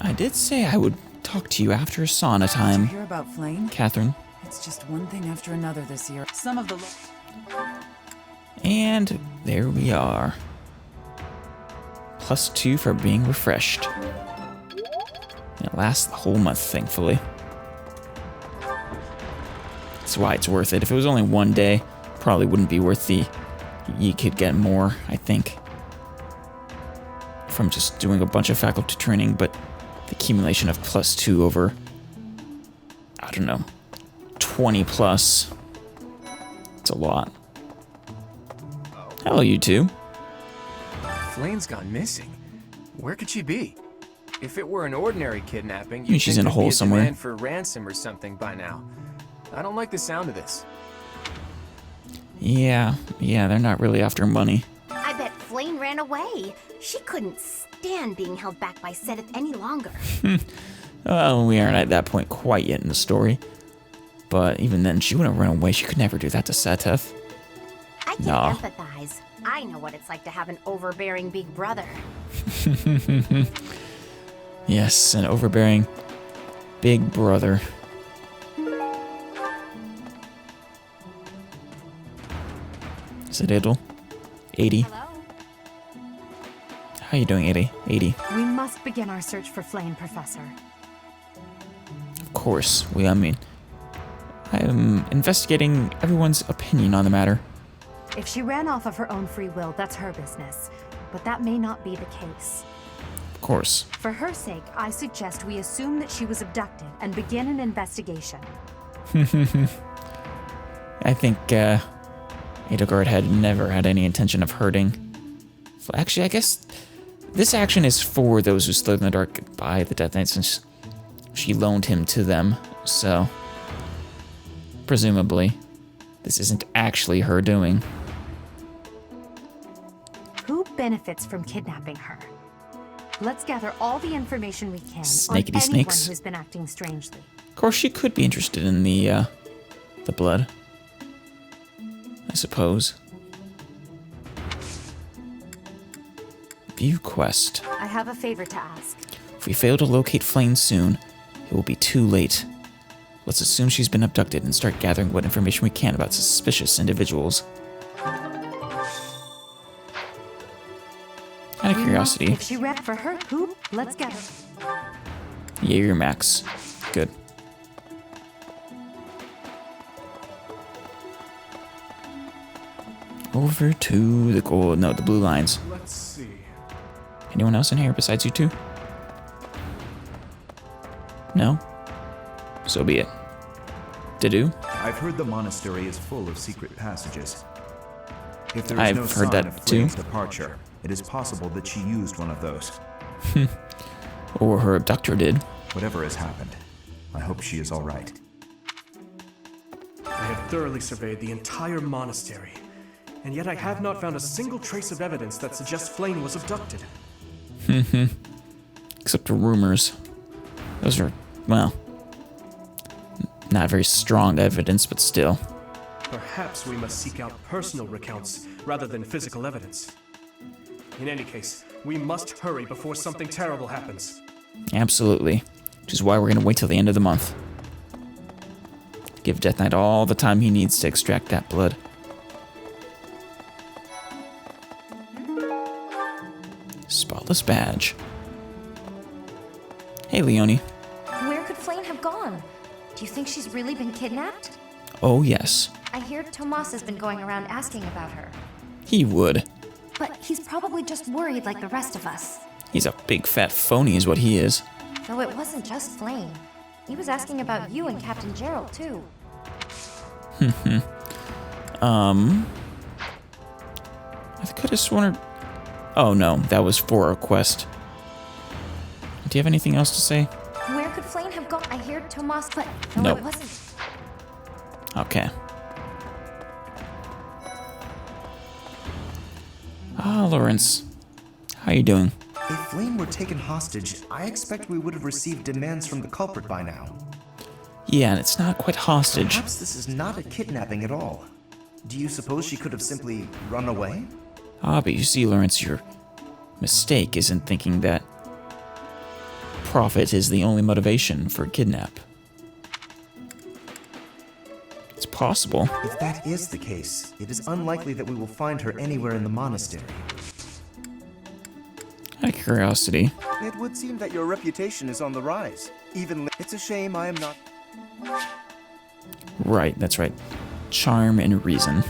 I did say I would talk to you after sauna time. Did you hear about Flayn? Catherine. It's just one thing after another this year. Some of the... And there we are. +2 for being refreshed. It lasts the whole month, thankfully. That's why it's worth it. If it was only one day, probably wouldn't be worth the... You could get more, I think, from just doing a bunch of faculty training, but the accumulation of +2 over, I don't know, 20 plus. It's a lot. Hello, you two. Flayn's gone missing. Where could she be? If it were an ordinary kidnapping, Maybe she's in a hole somewhere. Demand for ransom or something by now. I don't like the sound of this. Yeah, they're not really after money. I bet Flayn ran away. She couldn't stand being held back by Seth any longer. Well, we aren't at that point quite yet in the story. But even then, she wouldn't run away. She could never do that to Seteth. I can Nah. empathize. I know what it's like to have an overbearing big brother. Yes, an overbearing big brother. Is it Idle? 80. Hello? How you doing, 80? 80. We must begin our search for Flayn, Professor. Of course. I mean, I'm investigating everyone's opinion on the matter. If she ran off of her own free will, that's her business. But that may not be the case. Of course. For her sake, I suggest we assume that she was abducted and begin an investigation. I think, Edelgard had never had any intention of hurting. Actually, I guess this action is for those who slid in the dark by the Death Knight, since she loaned him to them, so presumably this isn't actually her doing. Who benefits from kidnapping her? Let's gather all the information we can Snakety on anyone snakes. who's been acting strangely. Of course, she could be interested in the blood, I suppose. View quest. I have a favor to ask. If we fail to locate Flayn soon, it will be too late. Let's assume she's been abducted and start gathering what information we can about suspicious individuals. Out of curiosity. If she ran for her, who? Let's gather. Yeah, you're max. Good. Over to the gold. No, the blue lines. Let's see. Anyone else in here besides you two? No? So be it. Didu? I've heard the monastery is full of secret passages. If there is I've no heard sign that of too. Flayn's departure, it is possible that she used one of those. Or her abductor did. Whatever has happened, I hope she is all right. I have thoroughly surveyed the entire monastery, and yet I have not found a single trace of evidence that suggests Flayn was abducted. Except for rumors. Those are, well, not very strong evidence, but still. Perhaps we must seek out personal recounts rather than physical evidence. In any case, we must hurry before something terrible happens. Absolutely. Which is why we're going to wait till the end of the month. Give Death Knight all the time he needs to extract that blood. Spotless badge. Hey, Leonie. Where could Flayn have gone? Do you think she's really been kidnapped? Oh, yes. I hear Tomas has been going around asking about her. He would. But he's probably just worried like the rest of us. He's a big fat phony is what he is. Though it wasn't just Flayn. He was asking about you and Captain Gerald, too. I could have sworn... Oh, no. That was for a quest. Do you have anything else to say? Where could Flayn have gone? I hear Tomas, but no, Nope. it wasn't. Okay. Ah, Lawrence. How you doing? If Flayn were taken hostage, I expect we would have received demands from the culprit by now. Yeah, and it's not quite hostage. Perhaps this is not a kidnapping at all. Do you suppose she could have simply run away? Ah, but you see, Lawrence, your mistake isn't thinking that profit is the only motivation for kidnap. It's possible. If that is the case, it is unlikely that we will find her anywhere in the monastery. Out of curiosity. It would seem that your reputation is on the rise. It's a shame I am not. Right, that's right. Charm and reason.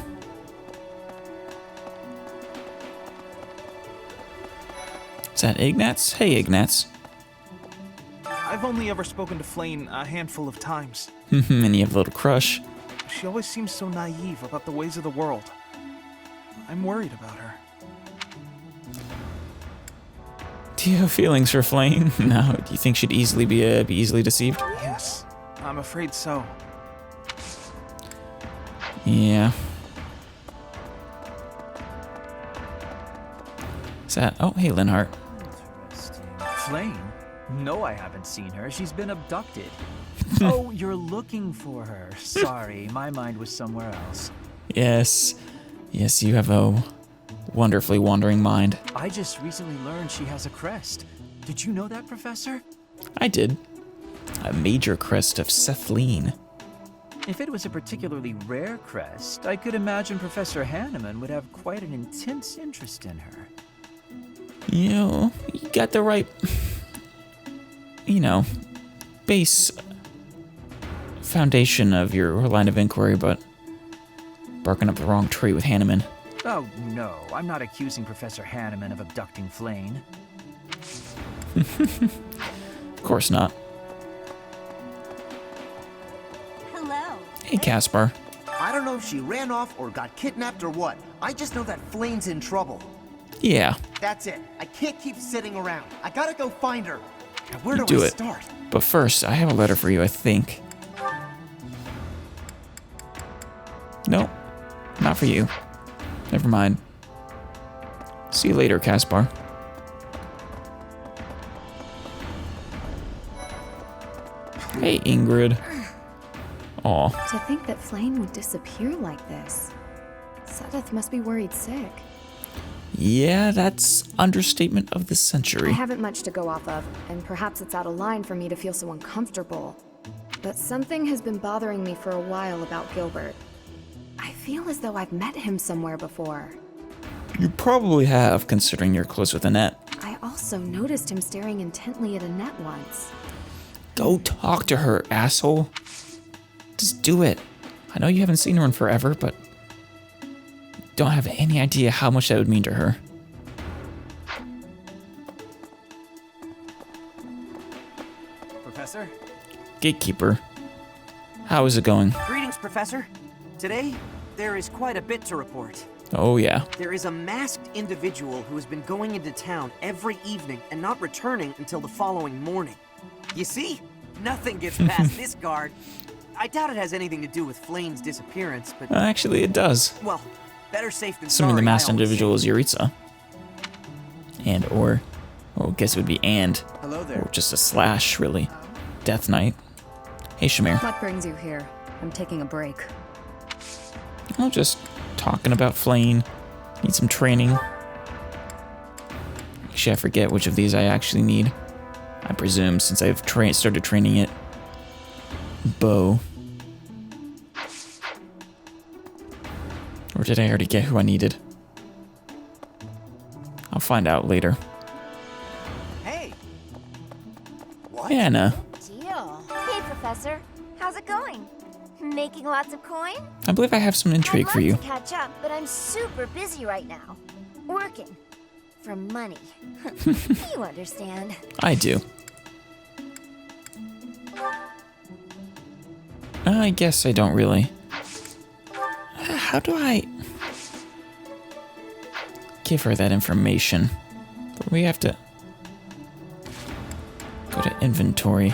Is that Ignatz? Hey, Ignatz. I've only ever spoken to Flayn a handful of times. And you have a little crush. She always seems so naive about the ways of the world. I'm worried about her. Do you have feelings for Flayn? No. Do you think she'd easily be easily deceived? Yes, I'm afraid so. Yeah. Is that? Oh, hey, Linhart. Flayn? No, I haven't seen her. She's been abducted. Oh, you're looking for her. Sorry, my mind was somewhere else. Yes. Yes, you have a wonderfully wandering mind. I just recently learned she has a crest. Did you know that, Professor? I did. A major crest of Sethlene. If it was a particularly rare crest, I could imagine Professor Hanneman would have quite an intense interest in her. You know, you got the right, base foundation of your line of inquiry, but barking up the wrong tree with Hanneman. Oh, no, I'm not accusing Professor Hanneman of abducting Flayn. Of course not. Hello. Hey, Caspar. I don't know if she ran off or got kidnapped or what. I just know that Flayn's in trouble. Yeah. That's it. I can't keep sitting around. I gotta go find her. Now, where You do do I it. start? But first, I have a letter for you, I think. Nope. Not for you. Never mind. See you later, Caspar. Hey, Ingrid. Aw. To think that Flayn would disappear like this. Sedith must be worried sick. Yeah, that's understatement of the century. I haven't much to go off of, and perhaps it's out of line for me to feel so uncomfortable. But something has been bothering me for a while about Gilbert. I feel as though I've met him somewhere before. You probably have, considering you're close with Annette. I also noticed him staring intently at Annette once. Go talk to her, asshole. Just do it. I know you haven't seen her in forever, but don't have any idea how much that would mean to her. Professor? Gatekeeper. How is it going? Greetings, Professor. Today, there is quite a bit to report. Oh, yeah. There is a masked individual who has been going into town every evening and not returning until the following morning. You see? Nothing gets past this guard. I doubt it has anything to do with Flayn's disappearance, but... Actually, it does. Well, better safe than Assuming sorry, the masked I always individual is say. Yuritsa. Or I guess it would be and. Hello there. Or just a slash, really. Death Knight. Hey, Shamir. What brings you here? I'm taking a break. I'm just talking about Flayn. Need some training. Actually, I forget which of these I actually need. I presume, since I've started training it. Bow. Or did I already get who I needed? I'll find out later. Hey! What? Anna. Deal. Hey, Professor. How's it going? Making lots of coin? I believe I have some intrigue I'd for love you. to catch up, but I'm super busy right now. Working. For money. You understand. I do. I guess I don't really. How do I give her that information? We have to go to inventory.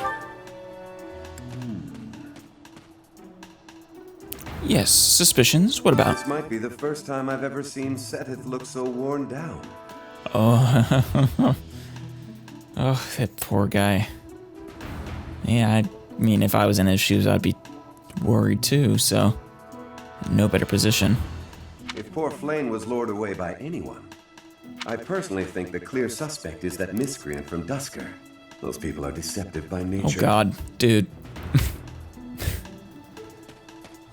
Yes, suspicions. What about? This might be the first time I've ever seen Setith look so worn down. Oh, oh, that poor guy. Yeah, I mean, if I was in his shoes, I'd be worried too, so no better position. If poor Flayn was lured away by anyone, I personally think the clear suspect is that miscreant from Dusker. Those people are deceptive by Oh nature. god, dude.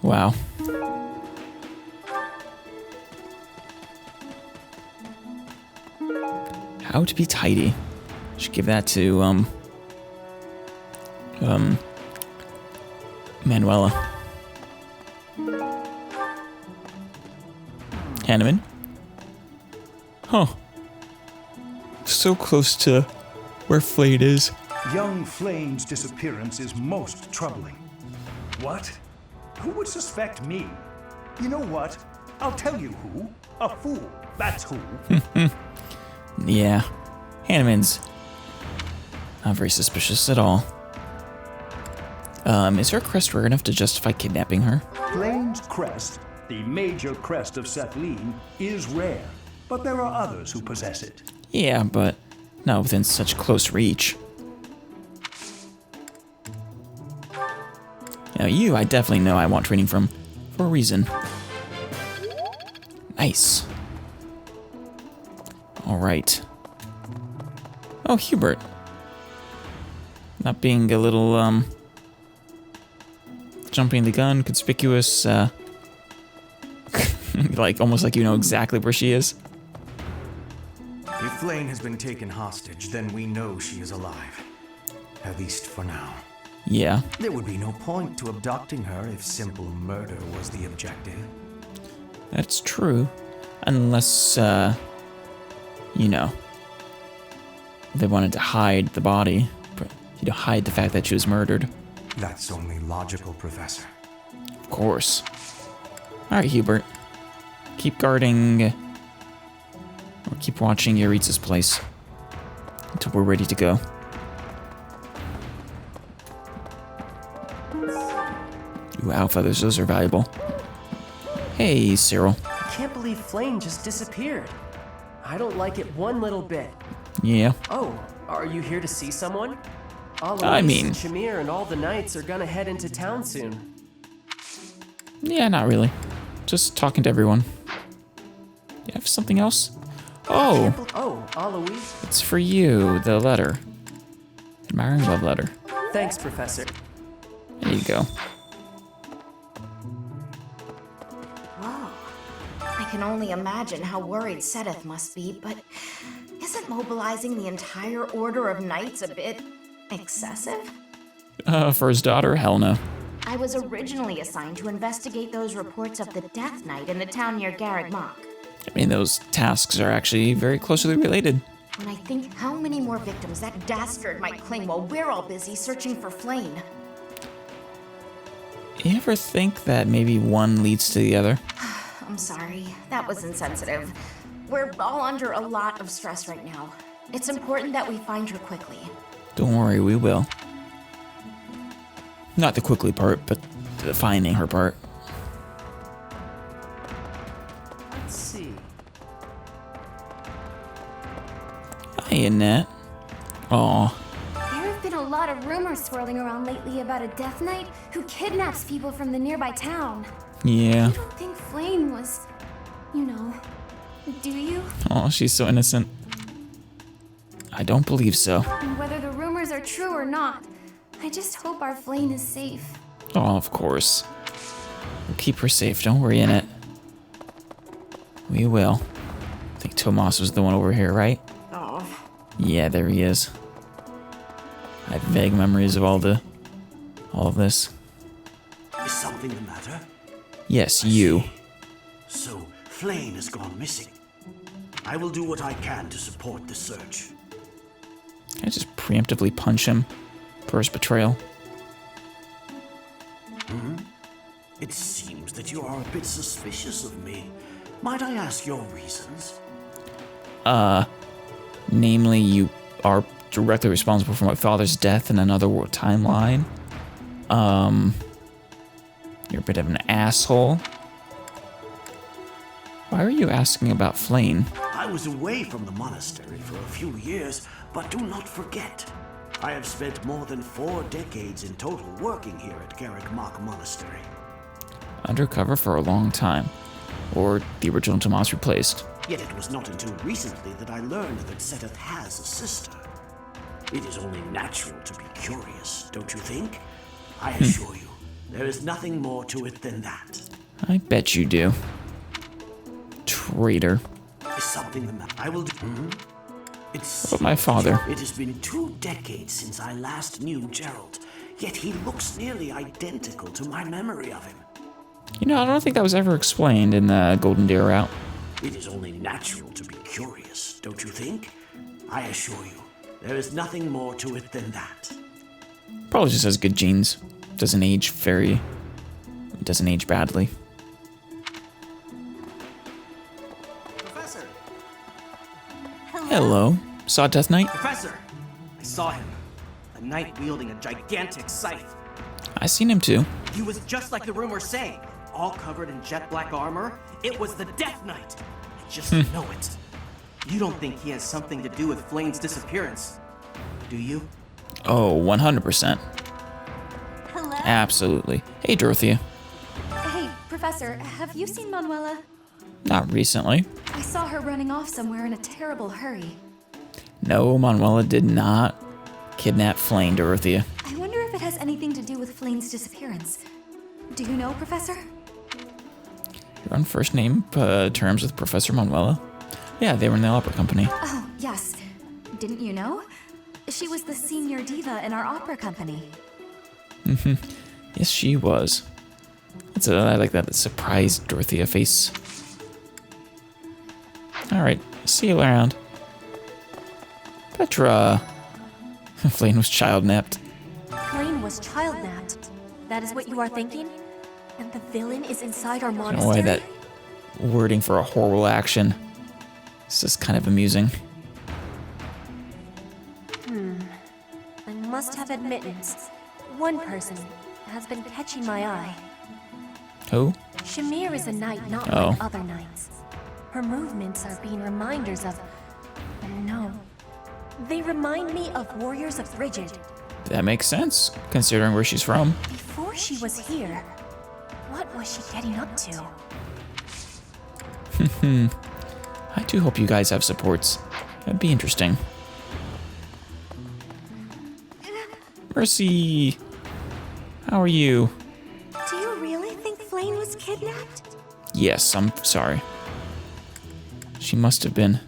Wow. How to be tidy. Should give that to Manuela. Hanneman? Huh. So close to where Flayn is. Young Flayn's disappearance is most troubling. What? Who would suspect me? You know what? I'll tell you who. A fool. That's who. Yeah. Hanneman's not very suspicious at all. Is her crest rare enough to justify kidnapping her? Flayn's crest, the major crest of Setleen, is rare, but there are others who possess it. Yeah, but not within such close reach. Now you, I definitely know I want training from, for a reason. Nice. Alright. Oh, Hubert. Not being a little, jumping the gun, conspicuous, like, almost like you know exactly where she is. If Flayn has been taken hostage, then we know she is alive. At least for now. Yeah. There would be no point to abducting her if simple murder was the objective. That's true. Unless, you know, they wanted to hide the body. You know, hide the fact that she was murdered. That's only logical, Professor. Of course. Alright, Hubert. Keep guarding, or keep watching Yaritza's place until we're ready to go. Ooh, owl feathers, those are valuable. Hey, Cyril. I can't believe Flayn just disappeared. I don't like it one little bit. Yeah. Oh, are you here to see someone? Alois, I mean... Shamir, and all the knights are gonna head into town soon. Yeah, not really. Just talking to everyone. You have something else? Oh! Oh, Alois. It's for you, the letter. Admiring love letter. Thanks, Professor. There you go. Whoa. I can only imagine how worried Seteth must be, but isn't mobilizing the entire order of knights a bit excessive? For his daughter? Hell no. I was originally assigned to investigate those reports of the Death Knight in the town near Garreg Mach. I mean, those tasks are actually very closely related. When I think how many more victims that dastard might claim while we're all busy searching for Flayn. You ever think that maybe one leads to the other? I'm sorry, that was insensitive. We're all under a lot of stress right now. It's important that we find her quickly. Don't worry, we will. Not the quickly part, but the finding her part. Let's see. Hi, Annette. Aw. There have been a lot of rumors swirling around lately about a Death Knight who kidnaps people from the nearby town. Yeah. You don't think Flayn was, you know, do you? Oh, she's so innocent. I don't believe so. And whether the rumors are true or not, I just hope our Flayn is safe. Oh, of course. We'll keep her safe, don't worry, Annette. We will. I think Tomas was the one over here, right? Oh. Yeah, there he is. I have vague memories of all of this. Is something the matter? Yes, you. So, Flayn has gone missing. I will do what I can to support the search. I just preemptively punch him for his betrayal. It seems that you are a bit suspicious of me. Might I ask your reasons? Namely, you are directly responsible for my father's death in another timeline. You're a bit of an asshole. Why are you asking about Flayn? I was away from the monastery for a few years, but do not forget, I have spent more than 4 decades in total working here at Garreg Mach Monastery. Undercover for a long time. Or the original Tomas replaced. Yet it was not until recently that I learned that Seteth has a sister. It is only natural to be curious, don't you think? I assure you, there is nothing more to it than that. I bet you do. Traitor. Is something the matter? I will do. But my father. It has been 2 decades since I last knew Gerald, yet he looks nearly identical to my memory of him. You know, I don't think that was ever explained in the Golden Deer route. It is only natural to be curious, don't you think? I assure you, there is nothing more to it than that. Probably just has good genes. Doesn't age badly. Professor! Hello. Saw Death Knight? Professor! I saw him. A knight wielding a gigantic scythe. I seen him too. He was just like the rumors say, all covered in jet black armor. It was the Death Knight. I just know it. You don't think he has something to do with Flayn's disappearance, do you? Oh, 100%. Hello? Absolutely. Hey, Dorothea. Hey, Professor, have you seen Manuela? Not recently. I saw her running off somewhere in a terrible hurry. No, Manuela did not kidnap Flayn, Dorothea. I wonder if it has anything to do with Flayn's disappearance. Do you know, Professor? You're on first name terms with Professor Manuela? Yeah, they were in the opera company. Oh, yes. Didn't you know? She was the senior diva in our opera company. Yes, she was. I like that surprised Dorothea face. Alright, see you around. Petra. Flayn was child-napped. Flayn was child-napped. That is what you are thinking? And the villain is inside our I don't monastery? know why that wording for a horrible action. It's just kind of amusing. I must have admittance. One person has been catching my eye. Who? Shamir is a knight not Oh. like other knights. Her movements are being reminders of... No. They remind me of warriors of Brigid. That makes sense, considering where she's from. Before she was here, what was she getting up to? I do hope you guys have supports. That'd be interesting. Mercy! How are you? Do you really think Flayn was kidnapped? Yes, I'm sorry. She must have been.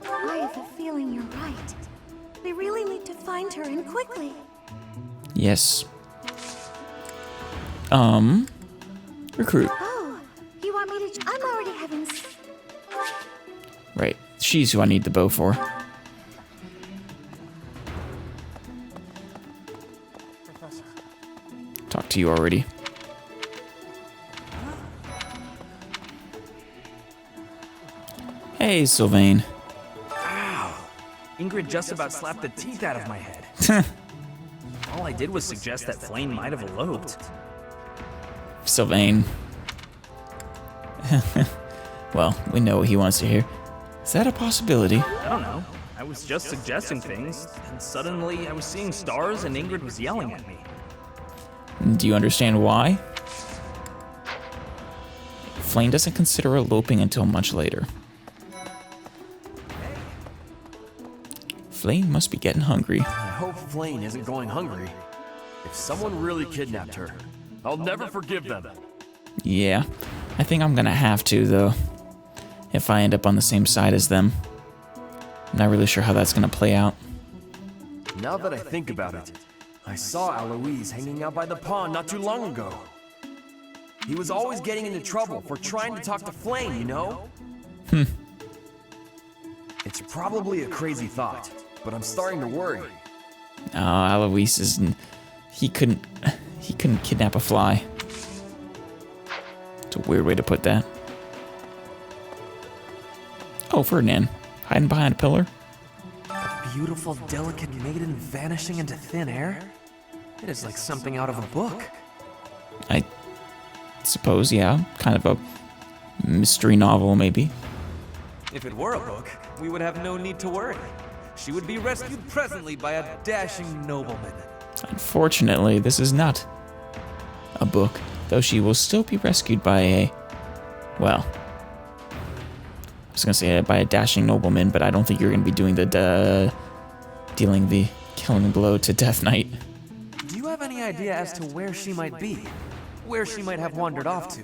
I have a feeling you're right. They really need to find her and quickly. Yes. Recruit. Oh, you want me to... I'm already having... Right, she's who I need the bow for. Talked to you already. Hey, Sylvain. Ow! Ingrid just about slapped the teeth out of my head. All I did was suggest that Flayn might have eloped. Sylvain. Well, we know what he wants to hear. Is that a possibility? I don't know. I was just suggesting things, and suddenly I was seeing stars and Ingrid was yelling at me. Do you understand why? Flayn doesn't consider eloping until much later. Flayn must be getting hungry. I hope Flayn isn't going hungry. If someone really kidnapped her, I'll never forgive them. Yeah, I think I'm gonna have to, though, if I end up on the same side as them. I'm not really sure how that's gonna play out. Now that I think about it, I saw Aloise hanging out by the pond not too long ago. He was always getting into trouble for trying to talk to Flayn, you know? It's probably a crazy thought, but I'm starting to worry. Oh, Alois isn't... He couldn't kidnap a fly. It's a weird way to put that. Oh, Ferdinand. Hiding behind a pillar? A beautiful, delicate maiden vanishing into thin air? It is like something out of a book. I suppose, yeah. Kind of a mystery novel, maybe. If it were a book, we would have no need to worry. She would be rescued presently by a dashing nobleman. Unfortunately, this is not a book, though she will still be rescued by a... Well... I was gonna say by a dashing nobleman, but I don't think you're gonna be doing the dealing the killing blow to Death Knight. Do you have any idea as to where she might be? Where she might have wandered off to?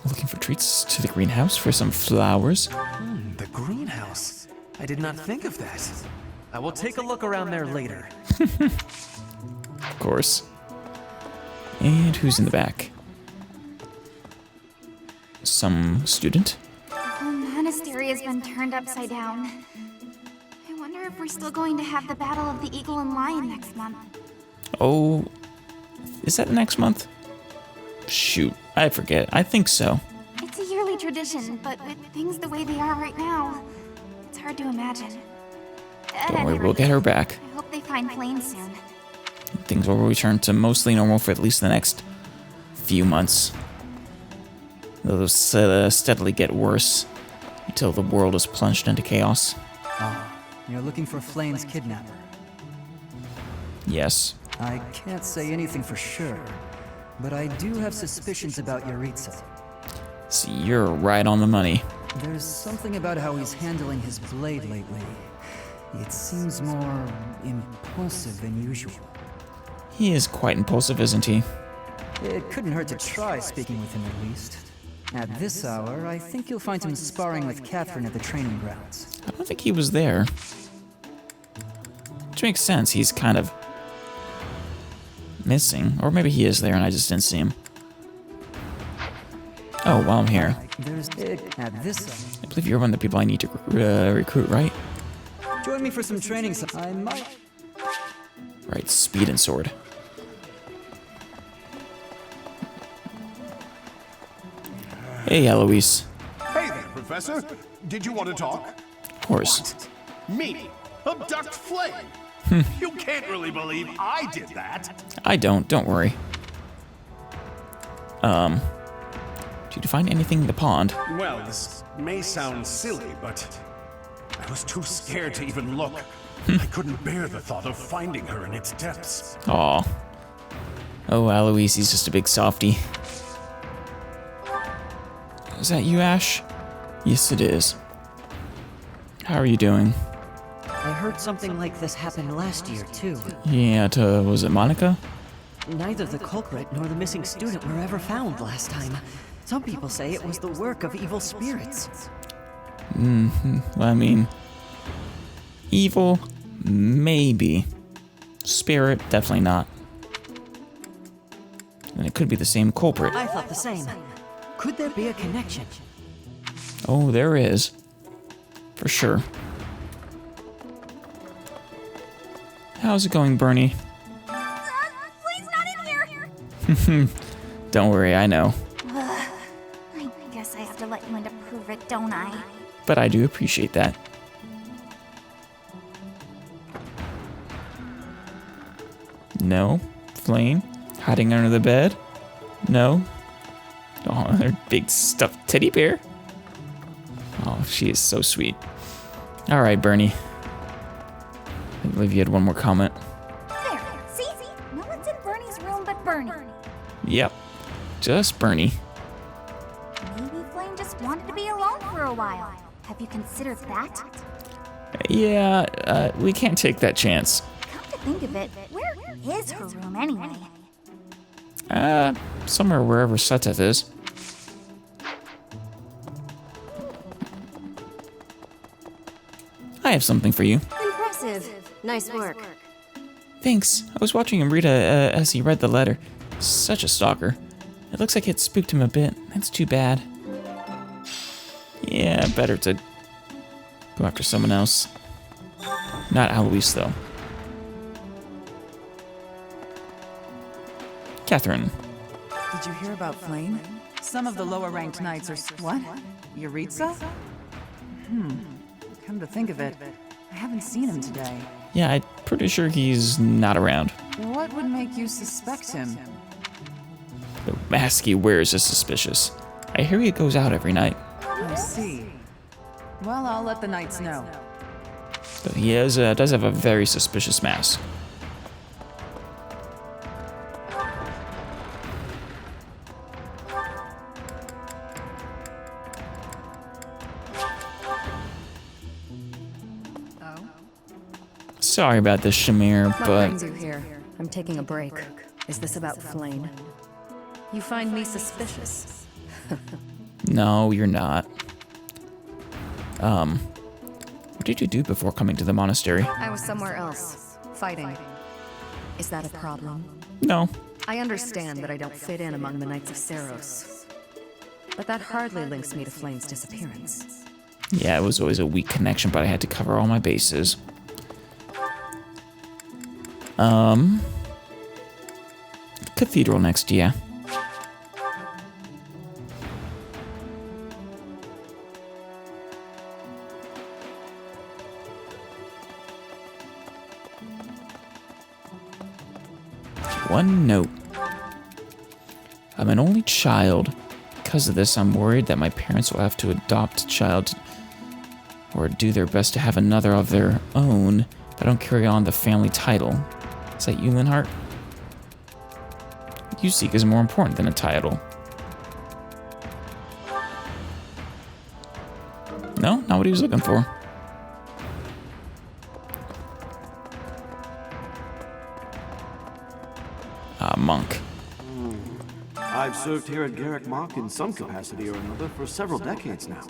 Looking for treats to the greenhouse for some flowers. The greenhouse. I did not think of that. I will take a look around there later. Of course. And who's in the back? Some student? The whole monastery has been turned upside down. I wonder if we're still going to have the Battle of the Eagle and Lion next month. Oh, is that next month? Shoot, I forget. I think so. It's a yearly tradition, but with things the way they are right now, it's hard to imagine. Don't worry, we'll get her back. I hope they find Flayn soon. Things will return to mostly normal for at least the next few months. They'll steadily get worse until the world is plunged into chaos. Ah, you're looking for Flayn's kidnapper. Yes. I can't say anything for sure, but I do have suspicions about Yaritza. See, you're right on the money. There's something about how he's handling his blade lately. It seems more impulsive than usual. He is quite impulsive, isn't he? It couldn't hurt to try speaking with him at least. At this hour, I think you'll find him sparring with Catherine at the training grounds. I don't think he was there. Which makes sense, he's kind of missing. Or maybe he is there and I just didn't see him. Oh, while I'm here. I believe you're one of the people I need to recruit, right? Join me for some training, so I might... Right, speed and sword. Hey, Eloise. Hey there, Professor. Did you want to talk? Of course. What? Me? Abduct Flayn? You can't really believe I did that. I don't worry. Did you find anything in the pond? Well, this may sound silly, but I was too scared to even look. I couldn't bear the thought of finding her in its depths. Aw. Oh, Eloise, he's just a big softie. Is that you, Ash? Yes, it is. How are you doing? I heard something like this happened last year, too. Yeah, was it Monica? Neither the culprit nor the missing student were ever found last time. Some people say it was the work of evil spirits. Well, I mean... evil? Maybe. Spirit? Definitely not. And it could be the same culprit. I thought the same. Could there be a connection? Oh, there is. For sure. How's it going, Bernie? Flayn's not in here! Don't worry, I know. I guess I have to let you in to prove it, don't I? But I do appreciate that. No. Flayn? Hiding under the bed? No. Oh, her big stuffed teddy bear? Oh, she is so sweet. Alright, Bernie. I believe you had one more comment. There, see? No one's in Bernie's room but Bernie. Yep. Just Bernie. Maybe Flayn just wanted to be alone for a while. Have you considered that? Yeah, we can't take that chance. Come to think of it, where is her room anyway? Somewhere wherever Seteth is. I have something for you. Impressive. Nice work. Thanks. I was watching him read as he read the letter. Such a stalker. It looks like it spooked him a bit. That's too bad. Yeah, better to go after someone else. Not Alois, though. Catherine. Did you hear about Flayn? Some of the lower-ranked knights are... What? Yaritza? Come to think of it, I haven't seen him today. Yeah, I'm pretty sure he's not around. What would make you suspect him? The mask he wears is suspicious. I hear he goes out every night. I see. Well, I'll let the knights know. But he does have a very suspicious mask. Sorry about this, Shamir, What but brings you here? I'm taking a break. Is this about Flayn? You find me suspicious. no, you're not. What did you do before coming to the monastery? I was somewhere else, fighting. Is that a problem? No. I understand that I don't fit in among the Knights of Seros, but that hardly links me to Flayn's disappearance. Yeah, it was always a weak connection, but I had to cover all my bases. Cathedral next, yeah. One note. I'm an only child. Because of this, I'm worried that my parents will have to adopt a child or do their best to have another of their own if I don't carry on the family title. Is that you, Linhart? You seek is more important than a title. No, not what he was looking for. Monk. I've served here at Garrick Mach in some capacity or another for several decades now.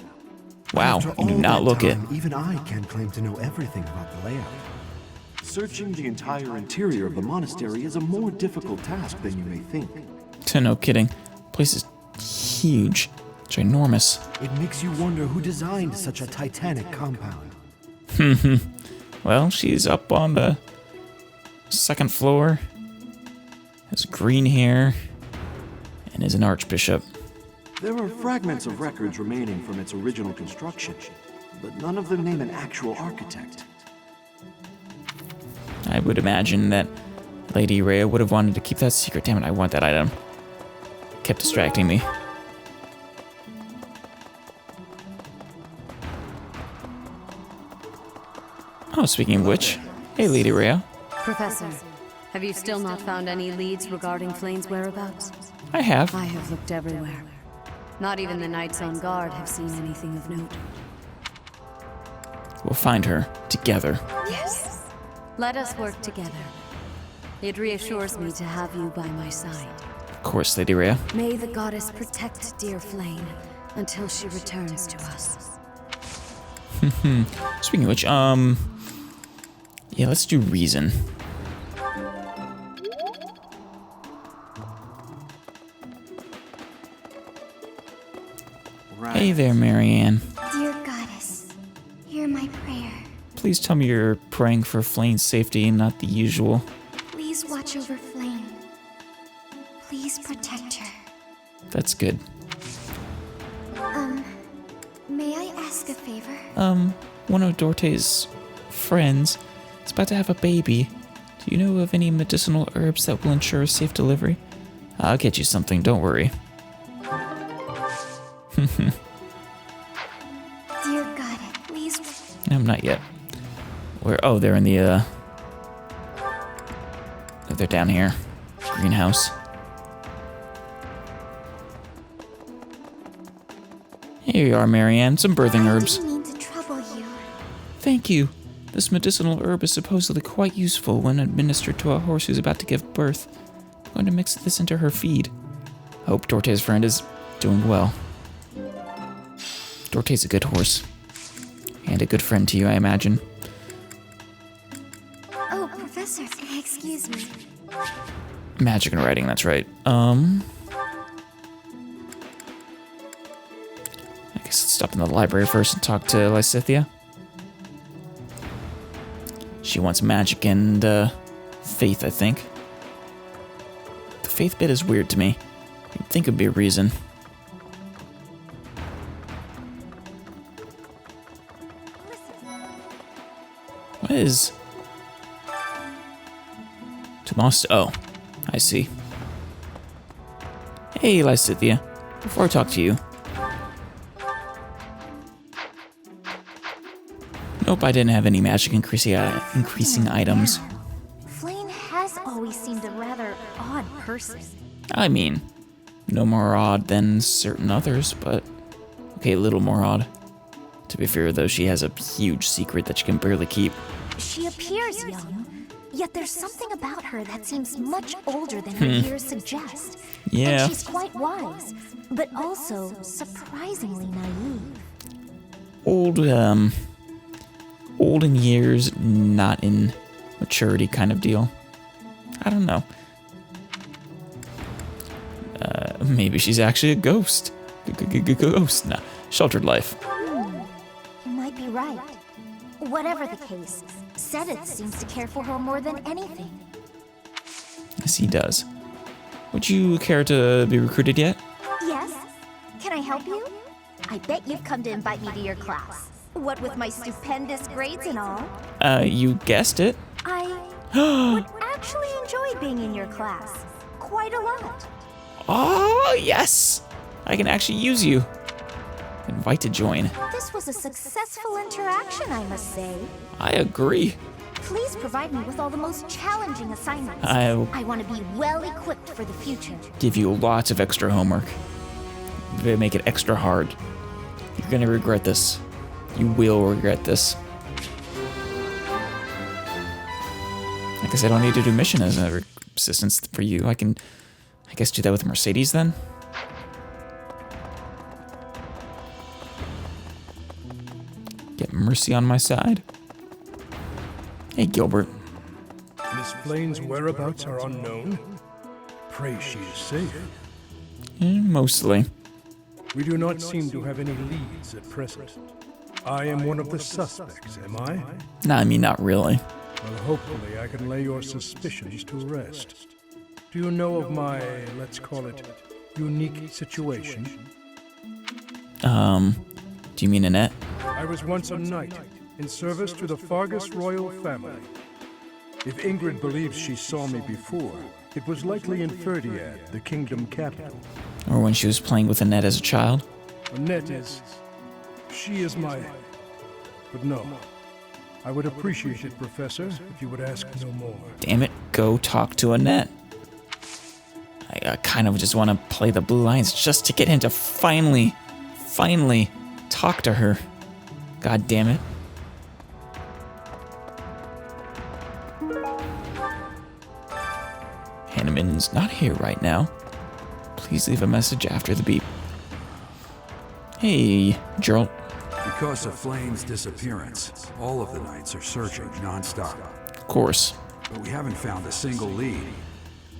Wow, you do not look it. Even I can't claim to know everything about the layout. Searching the entire interior of the monastery is a more difficult task than you may think. No kidding. Place is huge. Ginormous. It makes you wonder who designed such a titanic compound. Well, she's up on the second floor. Has green hair. And is an archbishop. There are fragments of records remaining from its original construction, but none of them name an actual architect. I would imagine that Lady Rhea would have wanted to keep that secret. Damn it, I want that item. Kept distracting me. Oh, speaking of which, hey Lady Rhea. Professor, have you still not found any leads regarding Flayn's whereabouts? I have. I have looked everywhere. Not even the Knights on guard have seen anything of note. We'll find her together. Yes. Let us work together. It reassures me to have you by my side. Of course, Lady Rhea. May the goddess protect dear Flayn until she returns to us. Speaking of which, yeah, let's do reason. Hey there, Marianne. Dear goddess, hear my prayer. Please tell me you're praying for Flayn's safety and not the usual. Please watch over Flayn. Please protect her. That's good. May I ask a favor? One of Dorte's friends is about to have a baby. Do you know of any medicinal herbs that will ensure a safe delivery? I'll get you something, don't worry. Dear God, please. No, not yet. Where? Oh, they're in the, oh, they're down here. Greenhouse. Here you are, Marianne. Some birthing herbs. I didn't mean to trouble you. Thank you. This medicinal herb is supposedly quite useful when administered to a horse who's about to give birth. I'm going to mix this into her feed. I hope Dorte's friend is doing well. Dorte's a good horse. And a good friend to you, I imagine. Oh, Professor, excuse me. Magic and writing, that's right. I guess let's stop in the library first and talk to Lysithea. She wants magic and, faith, I think. The faith bit is weird to me. You'd think it'd be a reason. What is... Tomas? Oh, I see. Hey, Lysithea. Before I talk to you... Nope, I didn't have any magic increasing items. Flayn has always seemed a rather odd person. I mean, no more odd than certain others, but... Okay, a little more odd. To be fair, though, she has a huge secret that she can barely keep. She appears young, yet there's something about her that seems much older than her years suggest. Yeah. And she's quite wise, but also surprisingly naive. Old in years, not in maturity kind of deal. I don't know. Maybe she's actually a ghost. Ghost. Nah, sheltered life. You might be right. Whatever the case, Sedith seems to care for her more than anything. Yes, he does. Would you care to be recruited yet? Yes? Can I help you? I bet you've come to invite me to your class. What with my stupendous grades and all. You guessed it. I would actually enjoy being in your class. Quite a lot. Oh, yes! I can actually use you. Invite to join. This was a successful interaction, I must say. I agree. Please provide me with all the most challenging assignments. I want to be well equipped for the future. give you lots of extra homework. They make it extra hard. You're gonna regret this. You will regret this. I guess I don't need to do mission as an assistance for you. I can, I guess, do that with Mercedes then. Get Mercy on my side. Hey, Gilbert. Miss Flayn's whereabouts are unknown. Pray she is safe. Mostly. We do not seem to have any leads at present. I am one of the suspects, am I? Nah, I mean, not really. Well, hopefully I can lay your suspicions to rest. Do you know of my, let's call it, unique situation? Do you mean Annette? I was once a knight, in service to the Fargus royal family. If Ingrid believes she saw me before, it was likely in Ferdiad, the kingdom capital. Or when she was playing with Annette as a child? Annette is... she is my... but no. I would appreciate it, Professor, if you would ask no more. Damn it, go talk to Annette. I kind of just want to play the Blue Lions just to get him to finally talk to her. God damn it. Hanneman's not here right now. Please leave a message after the beep. Hey, Gerald. Because of Flayn's disappearance, all of the Knights are searching non-stop. Of course. But we haven't found a single lead.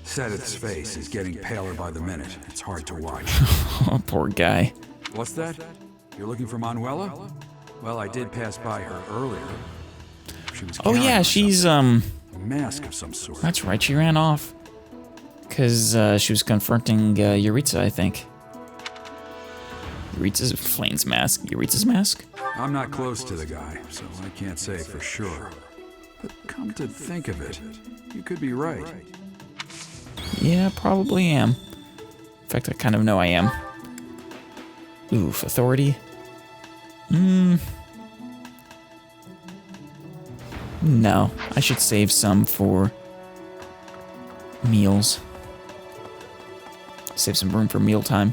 Sedith's face is getting paler by the minute. It's hard to watch. Oh, poor guy. What's that? You're looking for Manuela? Well, I did pass by her earlier. She was oh yeah, she's a mask of some sort. That's right, she ran off. Cause she was confronting Yuritsa, I think. Yuritsa's Flayn's mask. Yuritsa's mask? I'm not close to the guy, so I can't say for sure. But come to think of it, you could be right. Yeah, probably am. In fact, I kind of know I am. Oof, authority. No, I should save some for meals. Save some room for mealtime.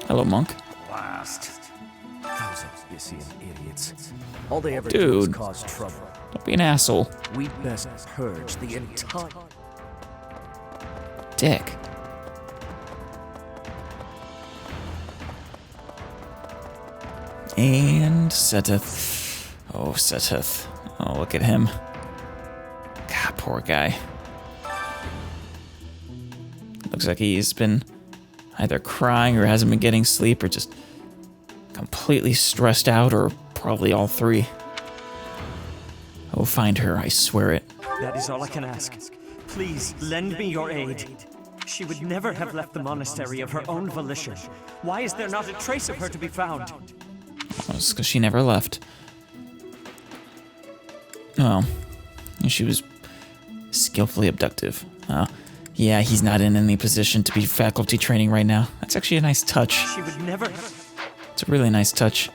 Hello, monk. Blast. Those Abyssian idiots. All they ever do is cause trouble. Don't be an asshole. We'd best purge the entire... Dick. And Seteth. Oh, Seteth. Oh, look at him. God, poor guy. Looks like he's been either crying or hasn't been getting sleep or just completely stressed out or probably all three. I will find her, I swear it. That is all I can ask. Please, lend me your aid. She would never have left the monastery of her own volition. Why is there not a trace of her to be found? Well, it's because she never left. Well, she was skillfully abductive. Yeah, he's not in any position to be faculty training right now. That's actually a nice touch. She would never... It's a really nice touch.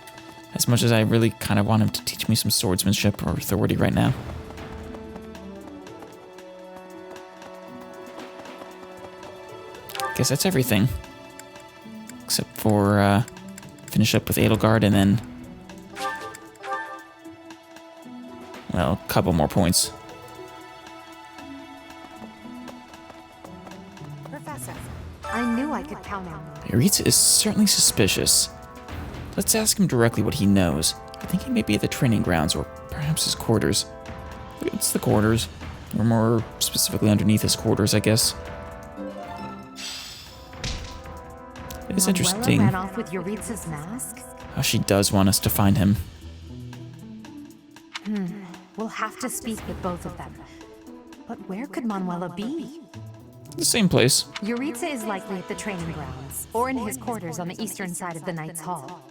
As much as I really kind of want him to teach me some swordsmanship or authority right now. Guess that's everything. except for finish up with Edelgard and then, well, a couple more points. Professor, I knew I could count on you. Yuritsa is certainly suspicious. Let's ask him directly what he knows. I think he may be at the training grounds or perhaps his quarters. It's the quarters, or more specifically underneath his quarters, I guess. It is interesting ran off with Yuritsa's mask? how she does want us to find him. We'll have to speak with both of them. But where could Manuela be? The same place. Yuritsa is likely at the training grounds, or in his quarters on the eastern side of the Knight's Hall.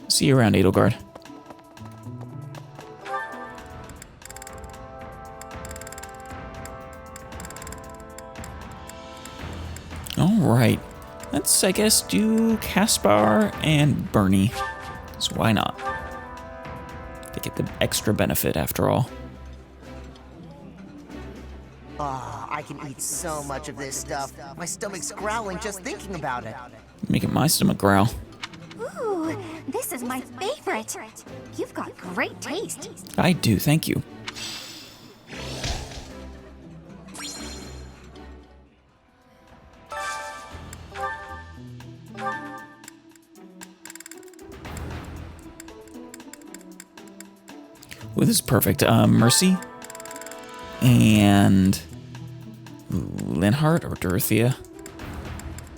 See you around, Edelgard. Alright, let's, I guess, do Caspar and Bernie. So why not? They get the extra benefit after all. Ah, I can eat so much of this stuff. My stomach's growling just thinking about it. Making my stomach growl. Ooh, this is my favorite. You've got great taste. I do, thank you. Well, this is perfect. Mercy and Linhardt or Dorothea.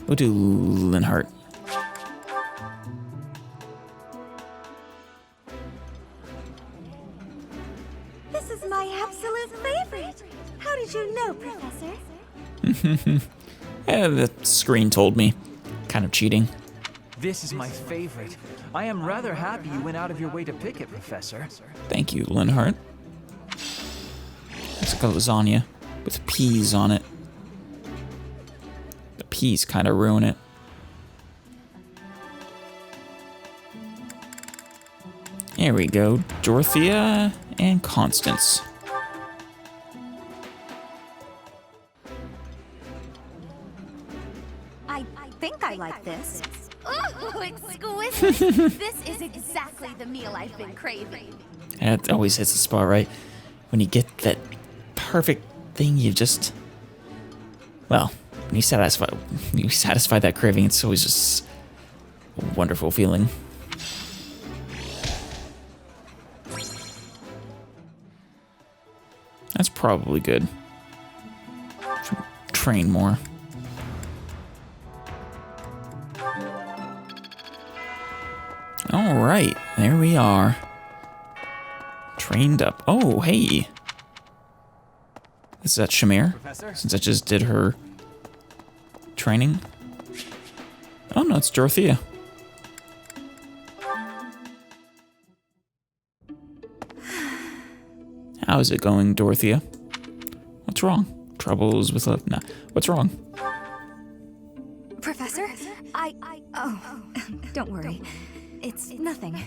We'll do Linhardt. This is my absolute favorite. How did you know, Professor? Yeah, the screen told me. Kind of cheating. This is my favorite. I am rather happy you went out of your way to pick it, Professor. Thank you, Linhardt. Looks like a lasagna with peas on it. The peas kind of ruin it. There we go. Dorothea and Constance. I think I like this. Ooh, exquisite. This is exactly the meal I've been craving. It always hits the spot, right? When you get that perfect thing, you just... Well, when you satisfy that craving, it's always just a wonderful feeling. That's probably good. Train more. Alright, there we are. Trained up. Oh, hey. Is that Shamir? Since I just did her training. Oh no, it's Dorothea. How's it going, Dorothea? What's wrong? Troubles with love? Nah. What's wrong? Professor? Oh, don't worry. It's nothing.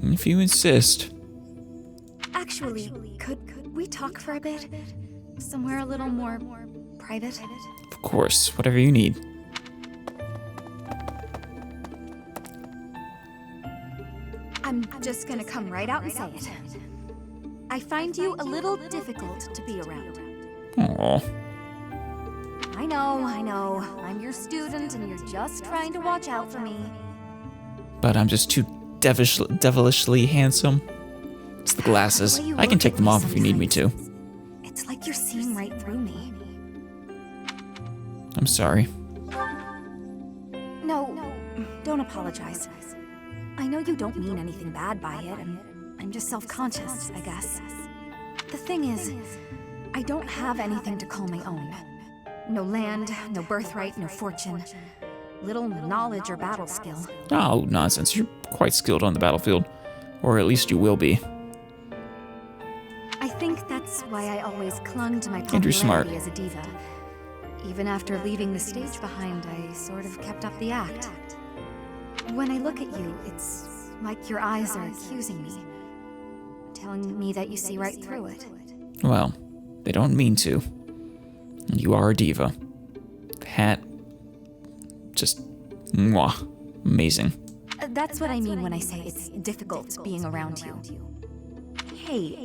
If you insist. Actually, could we talk for a bit? Somewhere a little more private? Of course, whatever you need. I'm just gonna come right out and say it. I find you a little difficult to be around. Aww. I know. I'm your student and you're just trying to watch out for me. But I'm just too devilishly handsome. It's the glasses. I can take them off if you need me to. It's like you're seeing right through me. I'm sorry. No, don't apologize. I know you don't mean anything bad by it, and I'm just self-conscious, I guess. The thing is, I don't have anything to call my own. No land, no birthright, no fortune. Little knowledge or battle skill. Oh, nonsense. You're quite skilled on the battlefield. Or at least you will be. I think that's why I always clung to my And you're smart. popularity as a diva. Even after leaving the stage behind, I sort of kept up the act. When I look at you, it's like your eyes are accusing me. Telling me that you see right through it. Well, they don't mean to. And you are a diva. That just, mwah, amazing. That's what I mean when I say it's difficult being around you. Hey,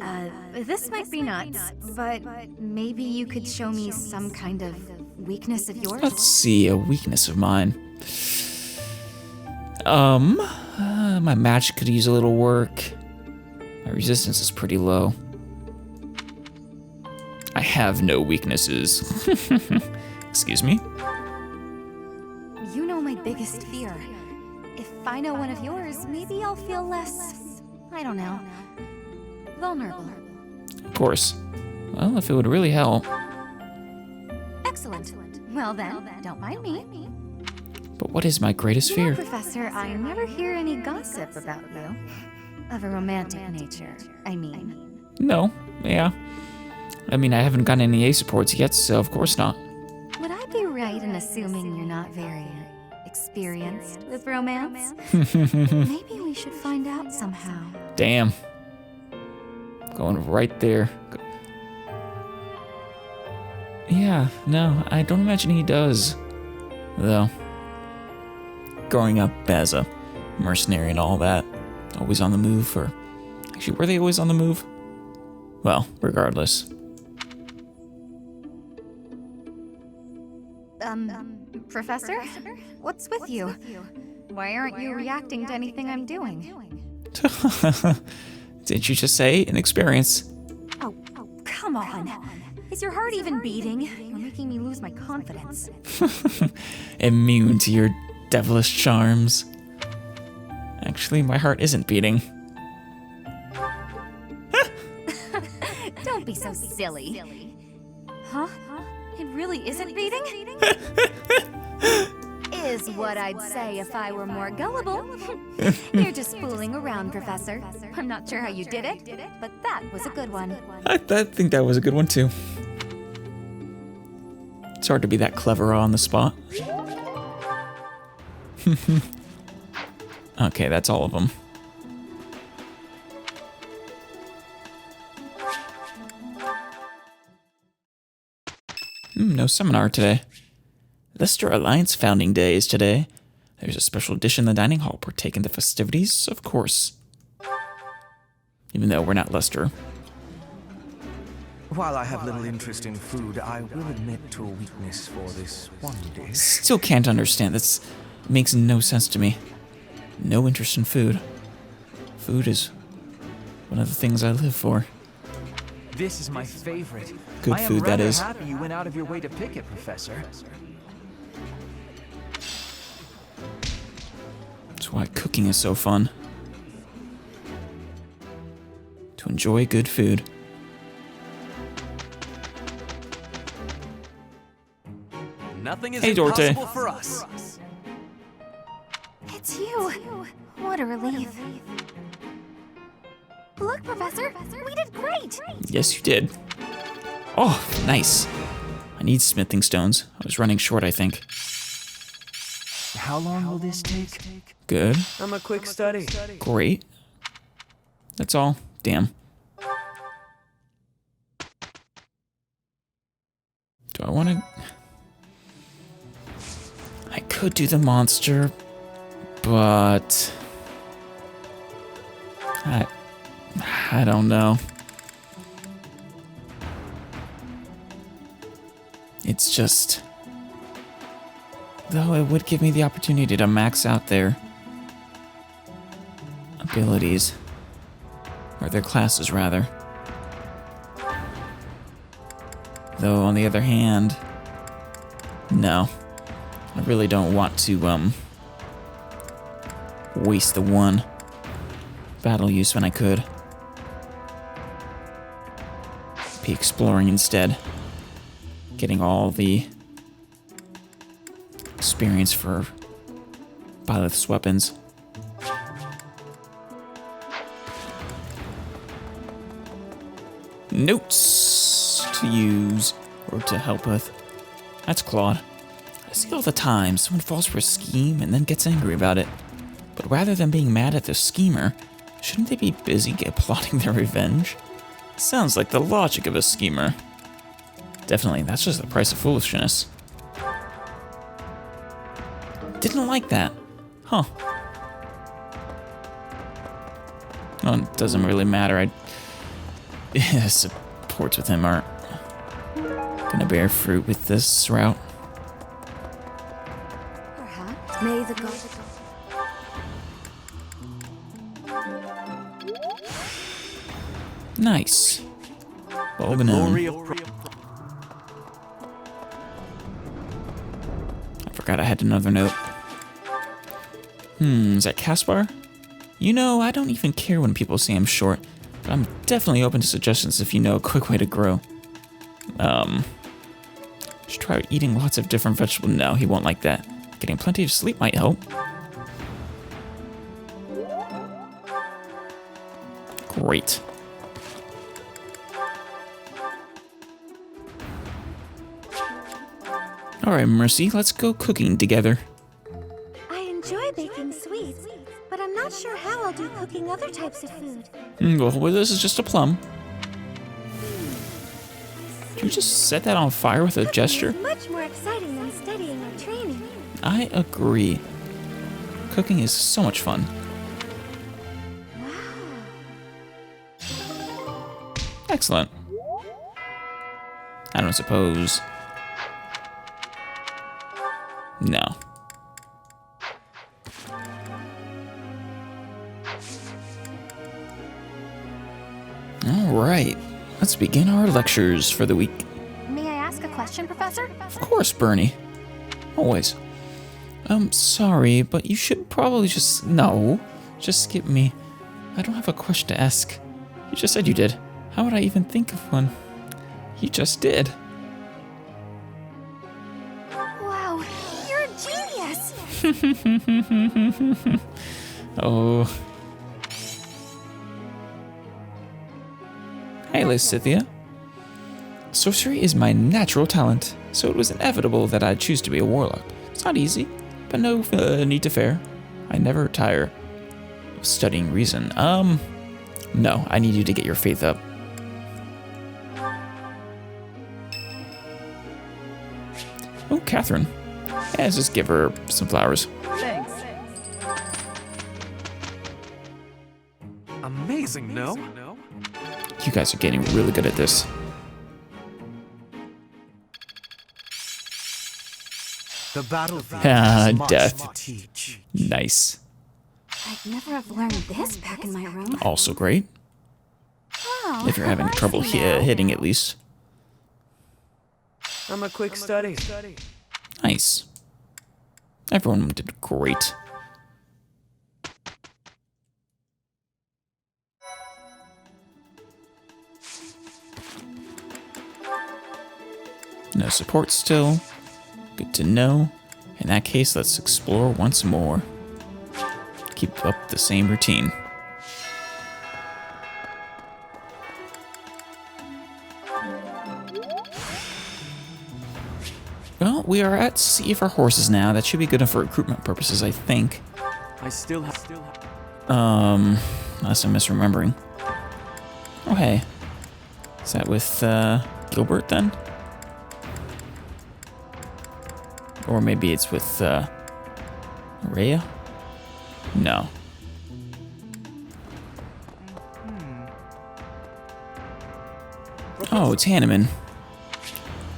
this might be nuts, but maybe you could show me some kind of weakness of yours? Let's see, a weakness of mine. My magic could use a little work. My resistance is pretty low. I have no weaknesses. Excuse me? You know my biggest fear. If I know one of yours, maybe I'll feel less, I don't know, vulnerable. Of course. Well, if it would really help. Excellent. Well then, don't mind me. But what is my greatest fear? Professor, I never hear any gossip about you. Of a romantic nature, I mean. No, yeah. I mean, I haven't gotten any A supports yet, so of course not. Would I be right in assuming you're not very experienced with romance? Maybe we should find out somehow. Damn. Going right there. Yeah, no, I don't imagine he does. Though. Growing up as a mercenary and all that, always on the move, or actually, were they always on the move? Well, regardless. Professor? What's with you? Why aren't you reacting to anything I'm doing? Didn't you just say inexperience? Oh, come on. Is your heart even beating? You're making me lose my confidence. Immune to your devilish charms. Actually, my heart isn't beating. Don't be so silly. Huh? It really isn't beating? Is what I'd say if I were more gullible. You're just fooling around, Professor. I'm not sure how you did it, but that was a good one. I think that was a good one too. It's hard to be that clever on the spot. Okay, that's all of them. No seminar today. Leicester Alliance Founding Day is today. There's a special dish in the dining hall. Partake in the festivities, of course. Even though we're not Leicester. While I have little interest in food, I will admit to a weakness for this one dish. Still can't understand. This makes no sense to me. No interest in food. Food is one of the things I live for. This is my favorite. Good food, that is. I am rather happy you went out of your way to pick it, Professor. That's why cooking is so fun. To enjoy good food. Nothing is Hey, Dorte. impossible for us. It's you. What a relief. Look, Professor, we did great. Yes, you did. Oh, nice. I need smithing stones. I was running short, I think. How long will this take? Good. I'm a quick study. Great. That's all. Damn. Do I want to... I could do the monster, but... I don't know. It's just... Though it would give me the opportunity to max out their abilities. Or their classes, rather. Though, on the other hand... No. I really don't want to, waste the one battle use when I could. Be exploring instead. Getting all the experience for Byleth's weapons. Notes to use or to help with. That's Claude. I see all the time someone falls for a scheme and then gets angry about it. But rather than being mad at the schemer, shouldn't they be busy plotting their revenge? Sounds like the logic of a schemer. Definitely, that's just the price of foolishness. didn't like that. Huh. Well, it doesn't really matter. Supports with him aren't gonna bear fruit with this route. Perhaps. May the god. Nice. Bulb and I forgot I had another note. Is that Caspar? You know, I don't even care when people say I'm short, but I'm definitely open to suggestions if you know a quick way to grow. Should try eating lots of different vegetables. No, he won't like that. Getting plenty of sleep might help. Great. Alright, Mercy, let's go cooking together. I enjoy baking sweets, but I'm not sure how I'll do cooking other types of food. Well, this is just a plum. Did you just set that on fire with a gesture? It's much more exciting than studying or training. I agree. Cooking is so much fun. Excellent. I don't suppose. No. All right. Let's begin our lectures for the week. May I ask a question, Professor? Of course, Bernie. Always. Sorry, but you should probably just... No. Just skip me. I don't have a question to ask. You just said you did. How would I even think of one? You just did. Wow, you're a genius! Oh. Hey, Lysithia. Sorcery is my natural talent, so it was inevitable that I'd choose to be a warlock. It's not easy, but no need to fear. I never tire of studying reason. No, I need you to get your faith up. Oh, Catherine. Yeah, let's just give her some flowers. Thanks. Amazing, no? You guys are getting really good at this. The battlefield death. to teach. Nice. I'd never have learned this back in my room. Also great. Oh, If you're having trouble hitting, at least. I'm a quick study. Nice. Everyone did great. No support still. Good to know. In that case, let's explore once more. Keep up the same routine. Well, we are at Sea for Horses now. That should be good enough for recruitment purposes, I think. I still have. Unless I'm misremembering. Oh, hey. Is that with, Gilbert, then? Or maybe it's with, Rhea? No. Oh, it's Hanneman.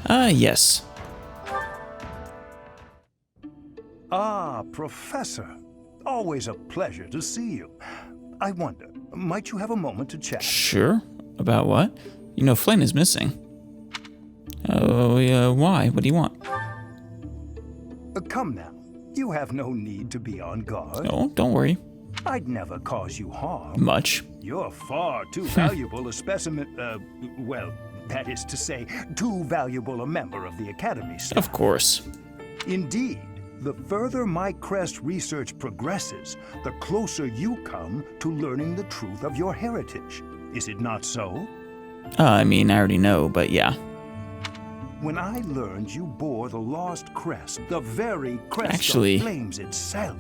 Yes. Ah, Professor. Always a pleasure to see you. I wonder, might you have a moment to chat? Sure. About what? You know, Flayn is missing. Oh, why? What do you want? Come now. You have no need to be on guard. Oh, don't worry. I'd never cause you harm. Much. You're far too valuable a specimen, well, that is to say, too valuable a member of the Academy staff. Of course. Indeed, the further my crest research progresses, the closer you come to learning the truth of your heritage. Is it not so? I mean, I already know, but yeah. When I learned you bore the lost crest, the very crest of flames itself,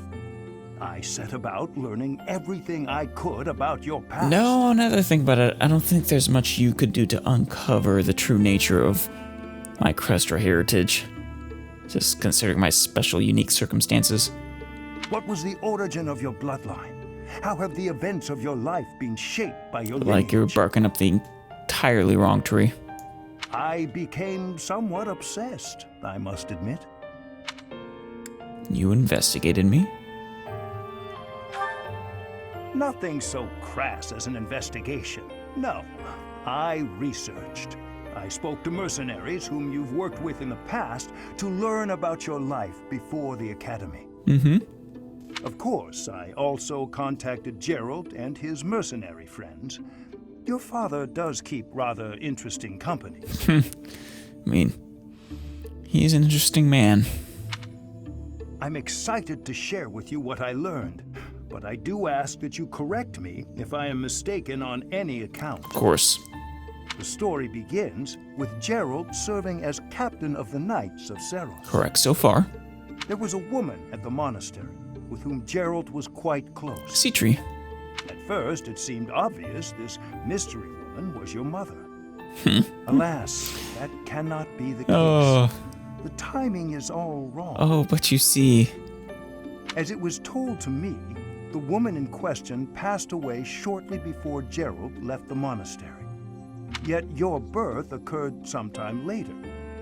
I set about learning everything I could about your past. No, another thing about it, I don't think there's much you could do to uncover the true nature of my crest or heritage. Just considering my special, unique circumstances. What was the origin of your bloodline? How have the events of your life been shaped by your Like lineage? you're barking up the entirely wrong tree. I became somewhat obsessed, I must admit. You investigated me? Nothing so crass as an investigation. No, I researched. I spoke to mercenaries whom you've worked with in the past to learn about your life before the academy. Mm-hmm. Of course, I also contacted Gerald and his mercenary friends. Your father does keep rather interesting company. I mean, he's an interesting man. I'm excited to share with you what I learned, but I do ask that you correct me if I am mistaken on any account. Of course. The story begins with Gerald serving as captain of the Knights of Seros. Correct so far. There was a woman at the monastery with whom Gerald was quite close. Citri. At first, it seemed obvious this mystery woman was your mother. Alas, that cannot be the case. Oh. The timing is all wrong. Oh, but you see. As it was told to me, the woman in question passed away shortly before Gerald left the monastery. Yet your birth occurred sometime later,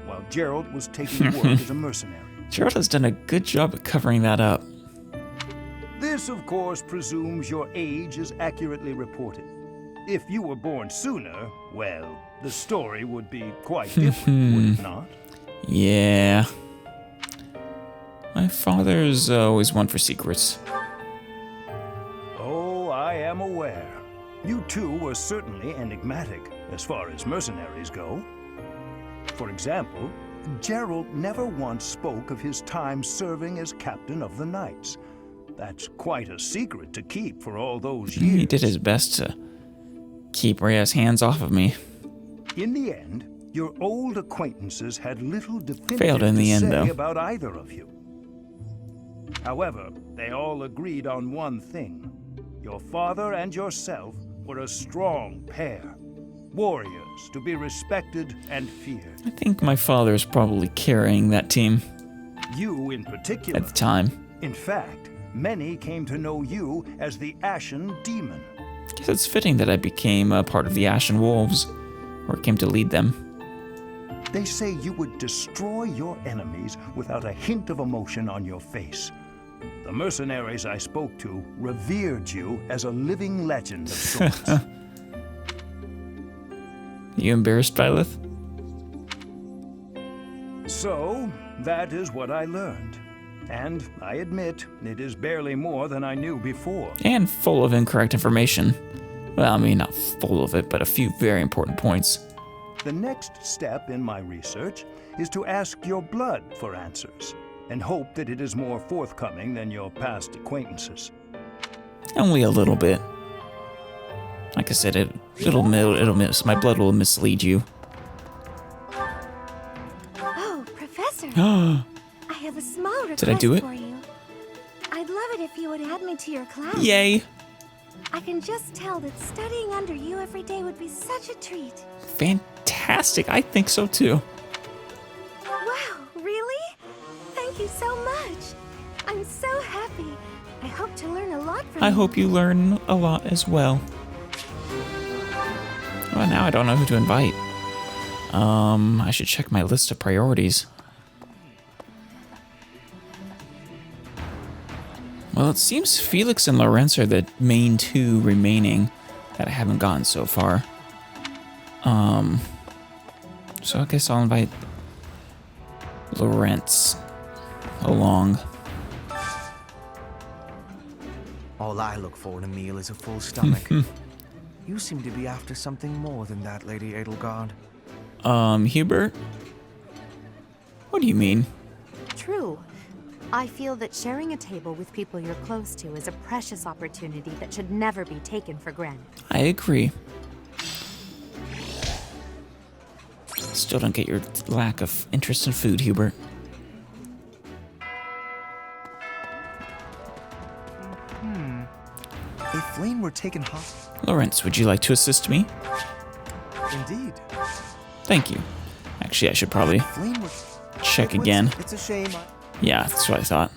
while Gerald was taking work as a mercenary. Gerald has done a good job at covering that up. This, of course, presumes your age is accurately reported. If you were born sooner, well, the story would be quite different, would it not? Yeah. My father's always one for secrets. Oh, I am aware. You two were certainly enigmatic as far as mercenaries go. For example, Gerald never once spoke of his time serving as captain of the Knights. That's quite a secret to keep for all those years. He did his best to keep Rhea's hands off of me. In the end, your old acquaintances had little definitive Failed in the to end, say though. about either of you. However, they all agreed on one thing. Your father and yourself were a strong pair. Warriors to be respected and feared. I think my father's probably carrying that team You in particular. at the time. In fact, many came to know you as the Ashen Demon. Guess it's fitting that I became a part of the Ashen Wolves, or came to lead them. They say you would destroy your enemies without a hint of emotion on your face. The mercenaries I spoke to revered you as a living legend of sorts. You embarrassed, Byleth? So, that is what I learned. And I admit, it is barely more than I knew before. And full of incorrect information. Well, I mean, not full of it, but a few very important points. The next step in my research is to ask your blood for answers, and hope that it is more forthcoming than your past acquaintances. Only a little bit. Like I said, my blood will mislead you. Oh, Professor! I have a small request Did I do it? for you. I'd love it if you would add me to your class. Yay! I can just tell that studying under you every day would be such a treat. Fantastic! I think so too. Wow, really? Thank you so much. I'm so happy. I hope to learn a lot from you. I hope you learn a lot as well. Well, now I don't know who to invite. I should check my list of priorities. Well, it seems Felix and Lorenz are the main two remaining that I haven't gotten so far. So I guess I'll invite Lorenz along. All I look for in a meal is a full stomach. You seem to be after something more than that, Lady Edelgard. Hubert? What do you mean? True. I feel that sharing a table with people you're close to is a precious opportunity that should never be taken for granted. I agree. Still don't get your lack of interest in food, Hubert. If Flayn were taken hostage... Lorenz, would you like to assist me? Indeed. Thank you. Actually, I should probably... Flayn were... check again. It's a shame. Yeah, that's what I thought.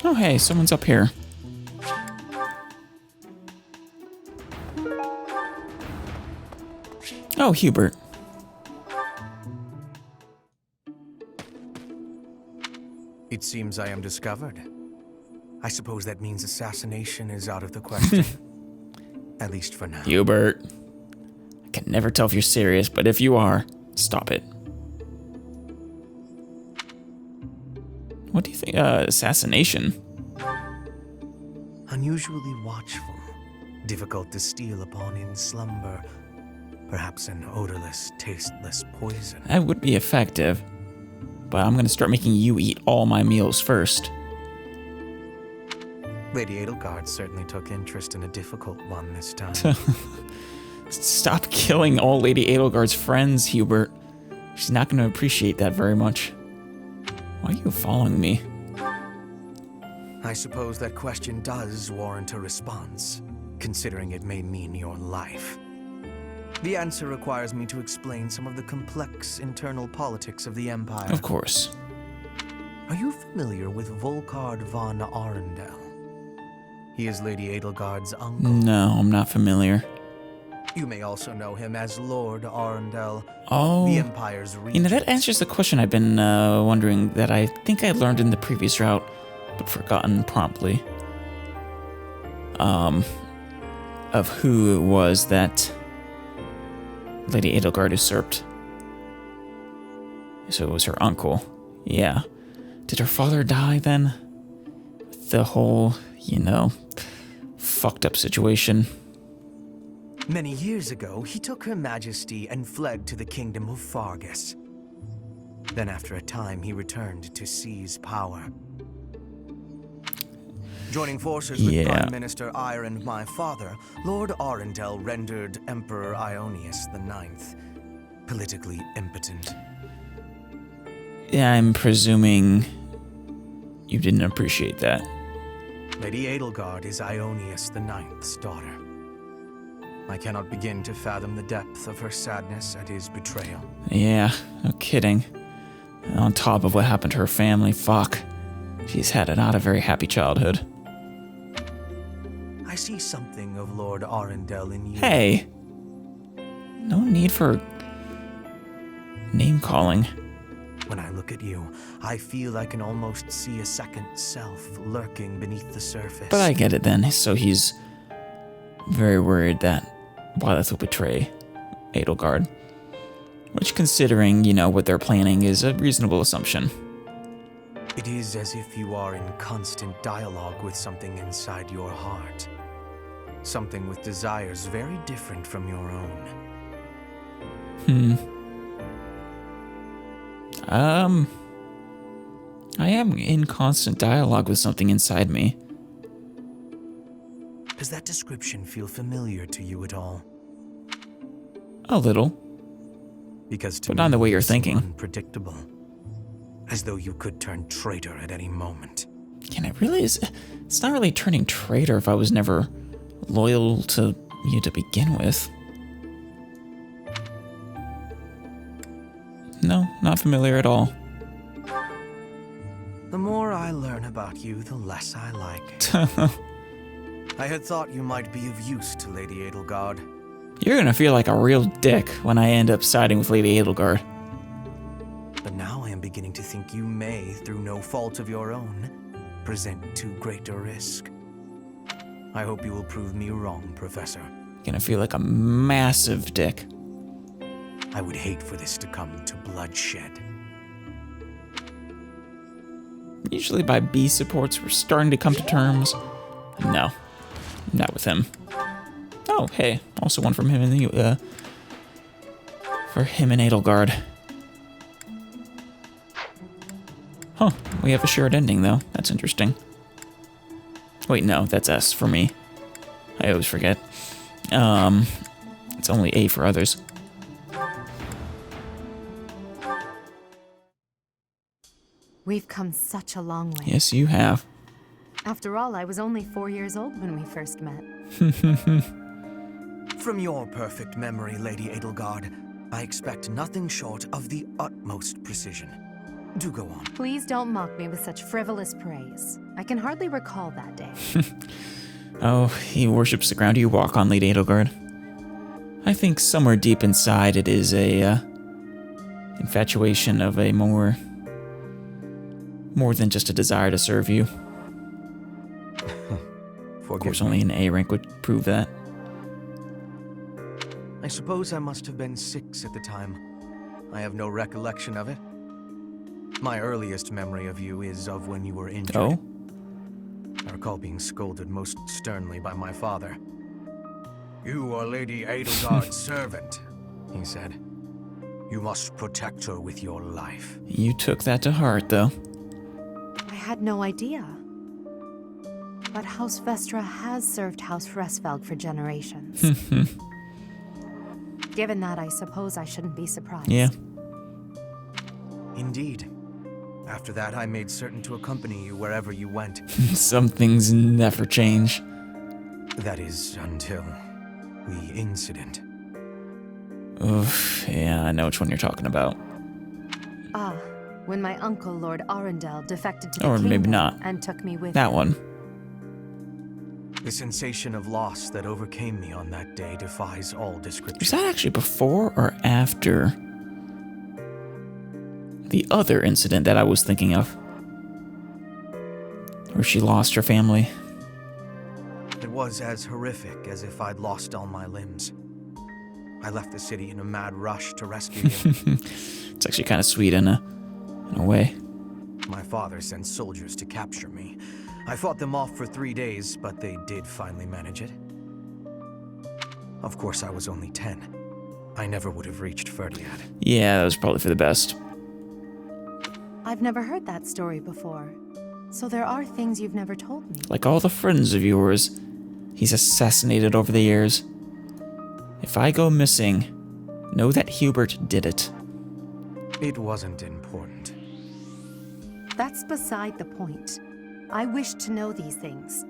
Oh, hey, someone's up here. Oh, Hubert. It seems I am discovered. I suppose that means assassination is out of the question. At least for now. Hubert. I can never tell if you're serious, but if you are, stop it. What do you think? Assassination? Unusually watchful. Difficult to steal upon in slumber. Perhaps an odorless, tasteless poison. That would be effective. But I'm gonna start making you eat all my meals first. Lady Edelgard certainly took interest in a difficult one this time. Stop killing all Lady Edelgard's friends, Hubert. She's not gonna appreciate that very much. Why are you following me? I suppose that question does warrant a response, considering it may mean your life. The answer requires me to explain some of the complex internal politics of the Empire. Of course. Are you familiar with Volkard von Arundel? He is Lady Edelgard's uncle. No, I'm not familiar. You may also know him as Lord Arundel, Oh, the Empire's regent. you know, that answers the question I've been wondering that I think I learned in the previous route, but forgotten promptly. Of who it was that Lady Edelgard usurped. So it was her uncle. Yeah. Did her father die then? The whole, you know, fucked up situation. Many years ago, he took Her Majesty and fled to the kingdom of Fargus. Then after a time, he returned to seize power. Joining forces with Prime Minister Ire and my father, Lord Arundel rendered Emperor Ionius IX politically impotent. Yeah, I'm presuming you didn't appreciate that. Lady Edelgard is Ionius IX's daughter. I cannot begin to fathom the depth of her sadness at his betrayal. Yeah, no kidding. On top of what happened to her family, fuck. She's had not a very happy childhood. I see something of Lord Arundel in you. Hey! No need for name calling. When I look at you, I feel I can almost see a second self lurking beneath the surface. But I get it then. So he's very worried that Byleth will betray Edelgard. Which, considering, you know, what they're planning, is a reasonable assumption. It is as if you are in constant dialogue with something inside your heart. Something with desires very different from your own. I am in constant dialogue with something inside me. Does that description feel familiar to you at all? A little. Because to but not in the way you're it's thinking. Unpredictable. As though you could turn traitor at any moment. Can it really? It's not really turning traitor if I was never loyal to you to begin with. No, not familiar at all. The more I learn about you, the less I like. I had thought you might be of use to Lady Edelgard. You're gonna feel like a real dick when I end up siding with Lady Edelgard. But now I am beginning to think you may, through no fault of your own, present too great a risk. I hope you will prove me wrong, Professor. Gonna feel like a massive dick. I would hate for this to come to bloodshed. Usually by B supports, we're starting to come to terms. No, not with him. Oh, hey, also one from him and the for him and Edelgard. Huh, we have a shared ending though. That's interesting. Wait, no, that's S for me. I always forget. It's only A for others. We've come such a long way. Yes, you have. After all, I was only 4 years old when we first met. From your perfect memory, Lady Edelgard, I expect nothing short of the utmost precision. Do go on. Please don't mock me with such frivolous praise. I can hardly recall that day. Oh, he worships the ground you walk on, Lady Edelgard. I think somewhere deep inside it is a infatuation of a more than just a desire to serve you. Of course, only an A rank would prove that. I suppose I must have been 6 at the time. I have no recollection of it. My earliest memory of you is of when you were injured. Oh? I recall being scolded most sternly by my father. You are Lady Edelgard's servant, he said. You must protect her with your life. You took that to heart, though. I had no idea. But House Vestra has served House Fresfelg for generations. Given that, I suppose I shouldn't be surprised. Yeah. Indeed. After that, I made certain to accompany you wherever you went. Some things never change. That is, until the incident. Oof, yeah, I know which one you're talking about. Ah, when my uncle, Lord Arundel, defected to the Or kingdom maybe not. and took me with That him. one. The sensation of loss that overcame me on that day defies all description. Was that actually before or after the other incident that I was thinking of? Where she lost her family? It was as horrific as if I'd lost all my limbs. I left the city in a mad rush to rescue you. It's actually kind of sweet in a way. My father sent soldiers to capture me. I fought them off for 3 days, but they did finally manage it. Of course, I was only 10. I never would have reached Ferdiad. Yeah, that was probably for the best. I've never heard that story before. So there are things you've never told me. Like all the friends of yours he's assassinated over the years. If I go missing, know that Hubert did it. It wasn't important. That's beside the point. I wish to know these things.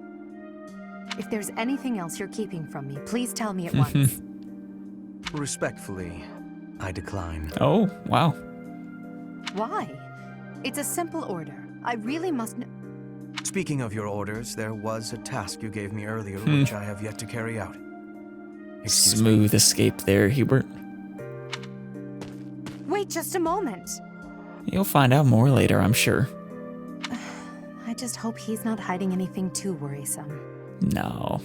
If there's anything else you're keeping from me, please tell me at once. Respectfully, I decline. Oh, wow. Why? It's a simple order. I really must know. Speaking of your orders, there was a task you gave me earlier which I have yet to carry out. Smooth escape there, Hubert. Wait just a moment. You'll find out more later, I'm sure. I just hope he's not hiding anything too worrisome. No.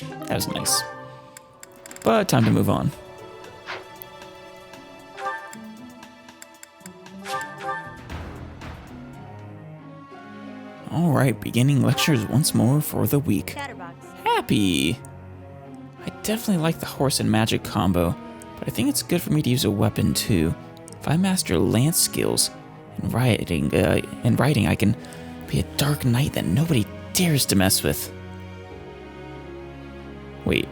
That was nice. But time to move on. Alright, beginning lectures once more for the week. Happy! I definitely like the horse and magic combo, but I think it's good for me to use a weapon too. If I master lance skills and writing, I can be a dark knight that nobody dares to mess with. Wait.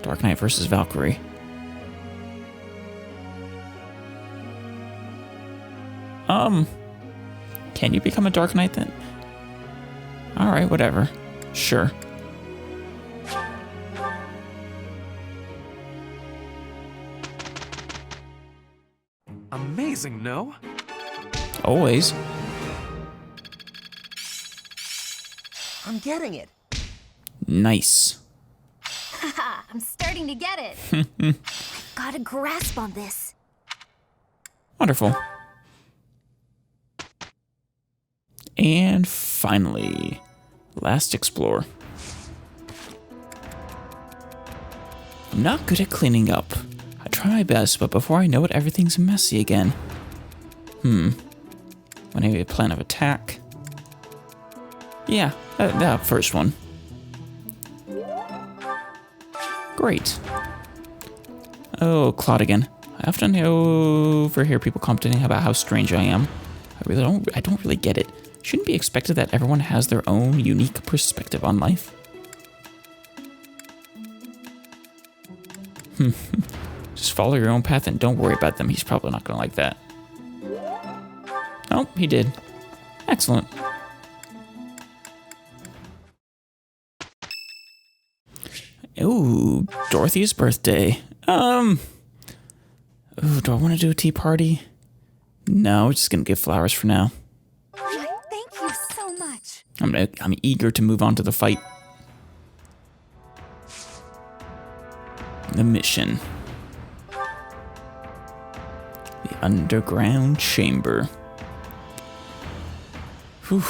Dark Knight versus Valkyrie. Can you become a Dark Knight then? Alright, whatever. Sure. Amazing, no? Always. I'm getting it. Nice. Haha, I'm starting to get it. I've got a grasp on this. Wonderful. And finally, last explore. I'm not good at cleaning up. I try my best, but before I know it, everything's messy again. Maybe a plan of attack. Yeah, that first one. Great. Oh, Claude again. I often overhear people commenting about how strange I am. I don't really get it. Shouldn't be expected that everyone has their own unique perspective on life. Just follow your own path and don't worry about them. He's probably not gonna like that. Oh, he did. Excellent. Ooh, Dorothy's birthday. Ooh, do I want to do a tea party? No, we're just gonna give flowers for now. Thank you so much. I'm eager to move on to the fight. The mission. The underground chamber. Whew.